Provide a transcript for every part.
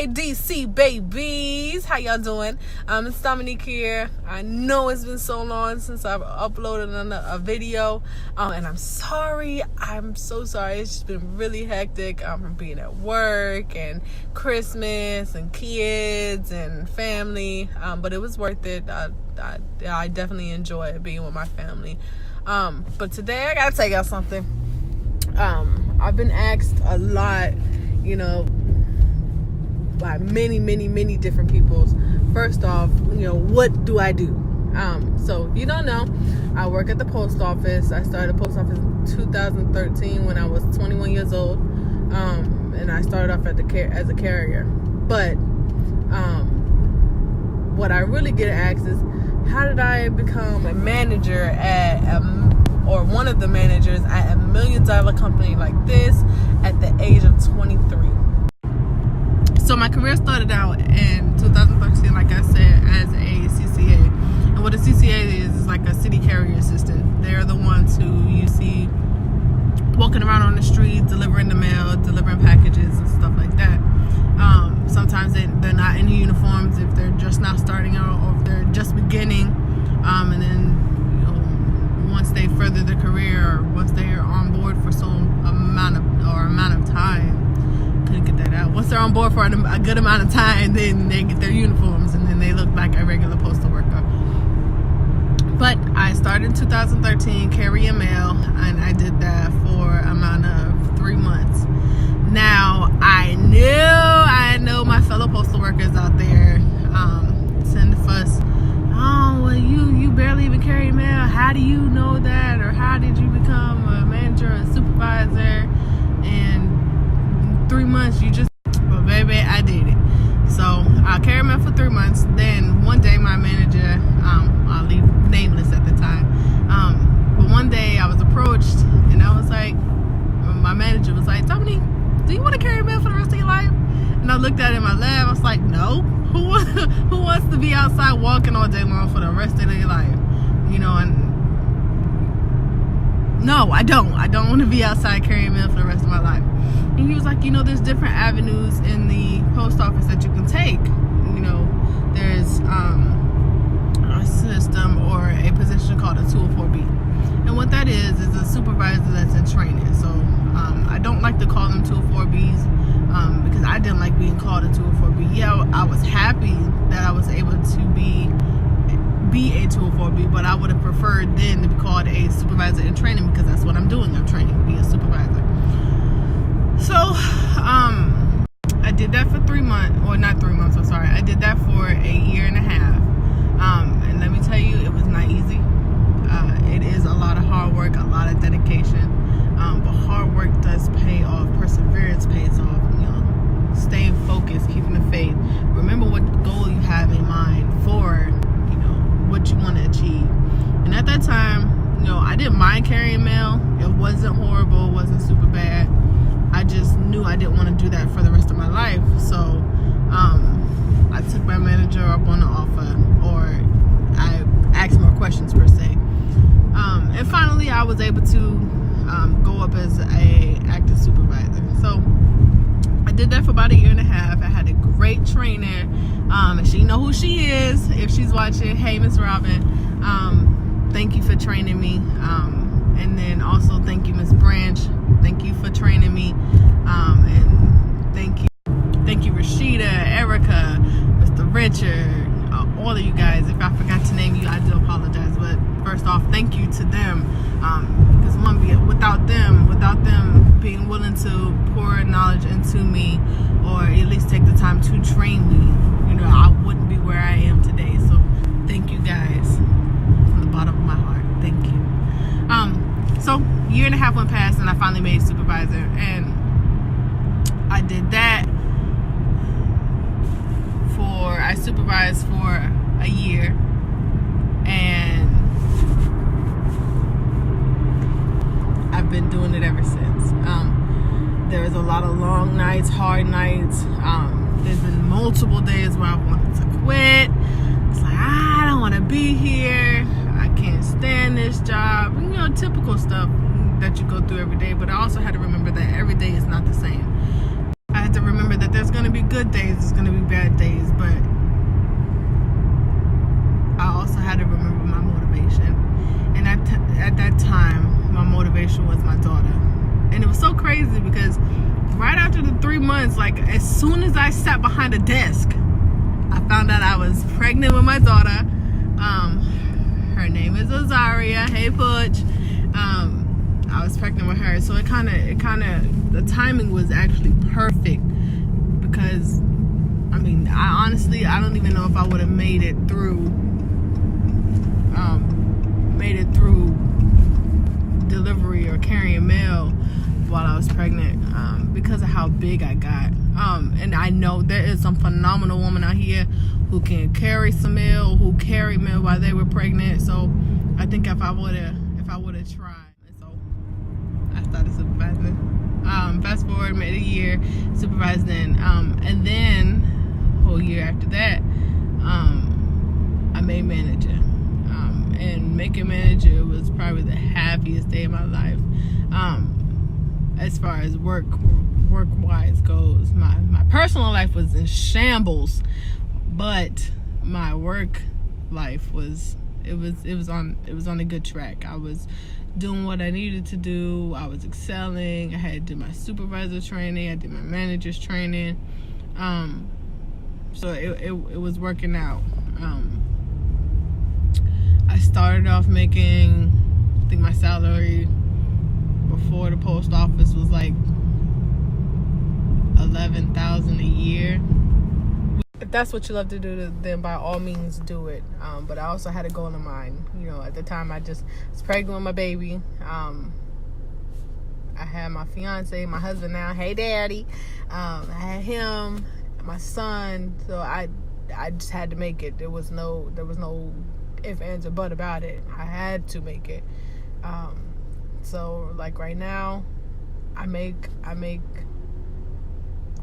Hey DC babies, how y'all doing? It's Dominique here. I know it's been so long since I've uploaded a video, and I'm so sorry. It's just been really hectic from being at work and Christmas and kids and family, but it was worth it. I definitely enjoy being with my family, but today I gotta tell y'all something. I've been asked a lot, by many different people. First off, what do I do? So if you don't know, I work at the post office. I started the post office in 2013 when I was 21 years old, and I started off as a carrier. But what I really get asked is, how did I become a manager or one of the managers at a $1 million company like this at the age of 23? So my career started out in 2013, like I said, as a CCA. And what a CCA is like a city carrier assistant. They're the ones who you see walking around on the street, delivering the mail, delivering packages and stuff like that. Sometimes they're not in uniforms if they're just now starting out or if they're just beginning. And then once they further their career, or once they're on board for some amount of time, couldn't get that out. Once they're on board for a good amount of time, then they get their uniforms and then they look like a regular postal worker. But I started in 2013 carrying mail, and I did that for a amount of 3 months. Now I know my fellow postal workers out there send the fuss. Oh, well, you barely even carry mail. How do you know that? Or how did you become a manager or a supervisor? And 3 months, but baby, I did it. So I carried mail for 3 months. Then one day my manager, I'll leave nameless at the time, but one day I was approached and I was like, my manager was like, Dominique, do you want to carry mail for the rest of your life? And I looked at it in my lab. I was like, no. Who wants to be outside walking all day long for the rest of their life? And no, I don't want to be outside carrying mail for the rest of my life. And he was like, there's different avenues in the post office that you can take. There's a system or a position called a 204B. And what that is a supervisor that's in training. So I don't like to call them 204Bs because I didn't like being called a 204B. Yeah, I was happy that I was able to be a 204B, but I would have preferred then to be called a supervisor in training because that's what I'm doing. I'm training to be a supervisor. So I did that for 3 months, or not 3 months, I'm sorry. I did that for a year and a half. And let me tell you, it was not easy. It is a lot of hard work, a lot of dedication. But hard work does pay off. Perseverance pays off. Staying focused, keeping the faith. Remember what goal you have in mind for, what you want to achieve. And at that time, I didn't mind carrying mail. It wasn't horrible. It wasn't super bad. I just knew I didn't want to do that for the rest of my life. So I took my manager up on the offer, or I asked more questions per se. And finally I was able to go up as a active supervisor. So I did that for about a year and a half. I had a great trainer, and she know who she is if she's watching. Hey, Miss Robin, thank you for training me. And then also thank you, Miss Branch. Thank you for training me. And thank you, Rashida, Erica, Mr. Richard, all of you guys. If I forgot to name you, I do apologize. But first off, thank you to them. Because without them being willing to pour knowledge into me, or at least take the time to train me, I wouldn't be where I am today. So thank you guys from the bottom of my heart. Thank you. So year and a half went past and I finally made supervisor, and I did that I supervised for a year, and I've been doing it ever since. There was a lot of long nights, hard nights. There's been multiple days where I wanted to quit. It's like, I don't want to be here. I can't stand this job. Typical stuff that you go through every day. But I also had to remember that every day is not the same. I had to remember that there's going to be good days, there's going to be bad days, but I also had to remember my motivation. And at that time, my motivation was my daughter. And it was so crazy because right after the 3 months, like as soon as I sat behind a desk, I found out I was pregnant with my daughter. Her name is Azaria. Hey, Butch. I was pregnant with her, so it kind of, the timing was actually perfect because, I mean, I don't even know if I would have made it through delivery or carrying mail while I was pregnant because of how big I got. And I know there is some phenomenal women out here who can carry some mail, who carry mail while they were pregnant. So I think if I would have tried, so I started supervising. Fast forward, made a year supervising, and then whole year after that, I made manager. And making manager was probably the happiest day of my life. As far as work-wise goes, my personal life was in shambles, but my work life was on a good track. I was doing what I needed to do. I was excelling. I had to do my supervisor training. I did my manager's training. So it was working out. I started off making, I think my salary before the post office was like $11,000 a year. If that's what you love to do, then by all means do it. But I also had a goal in mind. You know, at the time I just was pregnant with my baby. I had my fiance, my husband now. Hey, daddy. I had him, my son. So I just had to make it. There was no if, ands, or but about it. I had to make it. So like right now, I make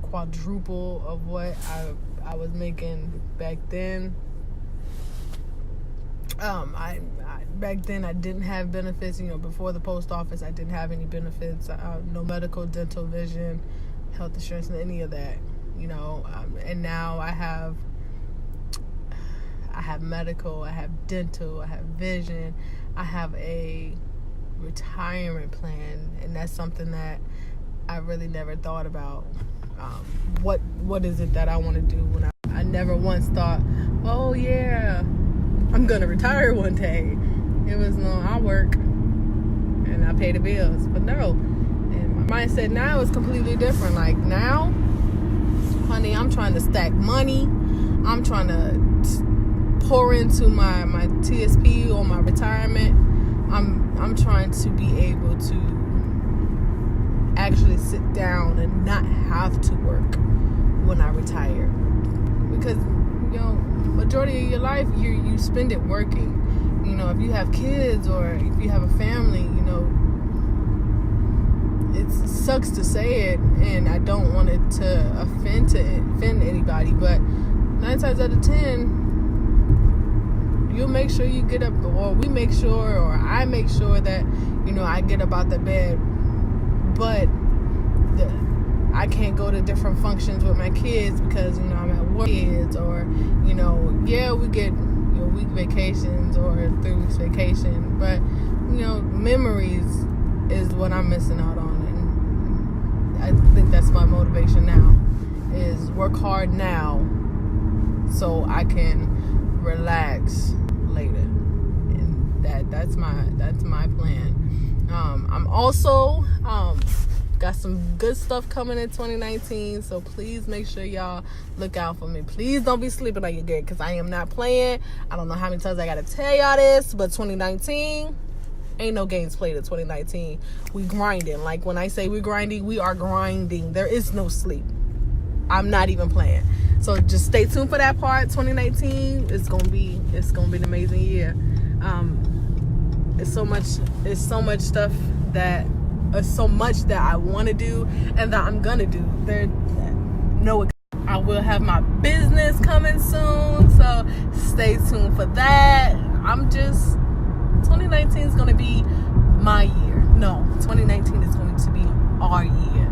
quadruple of what I was making back then. Back then I didn't have benefits. You know, before the post office, I didn't have any benefits. No medical, dental, vision, health insurance, any of that. You know, and now I have medical, I have dental, I have vision, I have a retirement plan, and that's something that I really never thought about. What is it that I want to do when I never once thought, oh yeah, I'm gonna retire one day. It was no, I work and I pay the bills. But no, and my mindset now is completely different. Like now, honey, I'm trying to stack money. I'm trying to pour into my TSP or my retirement. I'm trying to be able to actually sit down and not have to work when I retire, because you know, majority of your life you spend it working. You know, if you have kids or if you have a family, you know, it sucks to say it, and I don't want it to offend anybody, but 9 times out of 10, you'll make sure you get up, or we make sure, or I make sure that, you know, I get up out the bed. But I can't go to different functions with my kids because, you know, I'm at work, kids, or, you know, yeah, we get, you know, week vacations or 3 weeks vacation, but, you know, memories is what I'm missing out on. And I think that's my motivation now, is work hard now so I can relax later. And that's my plan. I'm also got some good stuff coming in 2019, so please make sure y'all look out for me. Please don't be sleeping on your gig, because I am not playing. I don't know how many times I gotta tell y'all this, but 2019 ain't no games played in 2019. We grinding. Like when I say we grinding, we are grinding. There is no sleep. I'm not even playing. So just stay tuned for that part. 2019 it's gonna be an amazing year. It's so much stuff that so much that I want to do and that I'm gonna do. I will have my business coming soon, so stay tuned for that. 2019 is gonna be my year. No, 2019 is going to be our year.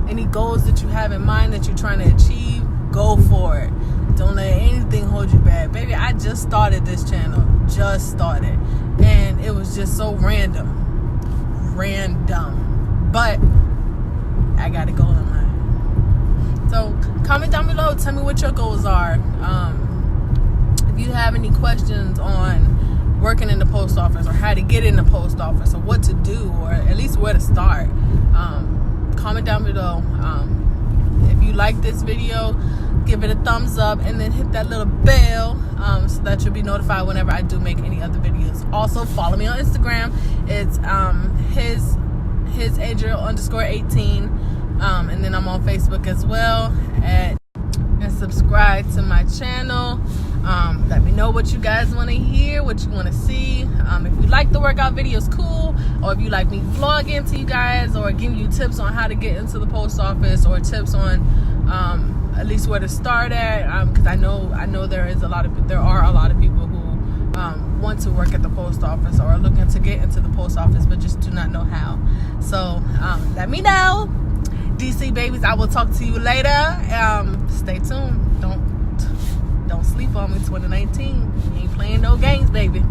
any goals that you have in mind that you're trying to achieve, go for it. Don't let anything hold you back. Baby, I just started this channel. Just started. And it was just so random. But I got a goal in mind. So comment down below. Tell me what your goals are. If you have any questions on working in the post office, or how to get in the post office, or what to do, or at least where to start, comment down below. If you like this video, give it a thumbs up, and then hit that little bell so that you'll be notified whenever I do make any other videos. Also, follow me on Instagram. It's his Adriel_18, and then I'm on Facebook as well. And subscribe to my channel. Let me know what you guys want to hear, what you want to see. If you like the workout videos, cool. Or if you like me vlogging to you guys, or giving you tips on how to get into the post office, or tips on at least where to start at, because I know there are a lot of people who want to work at the post office, or are looking to get into the post office, but just do not know how. So let me know. DC babies, I will talk to you later. Stay tuned. Don't sleep on me. 2019. You ain't playing no games, baby.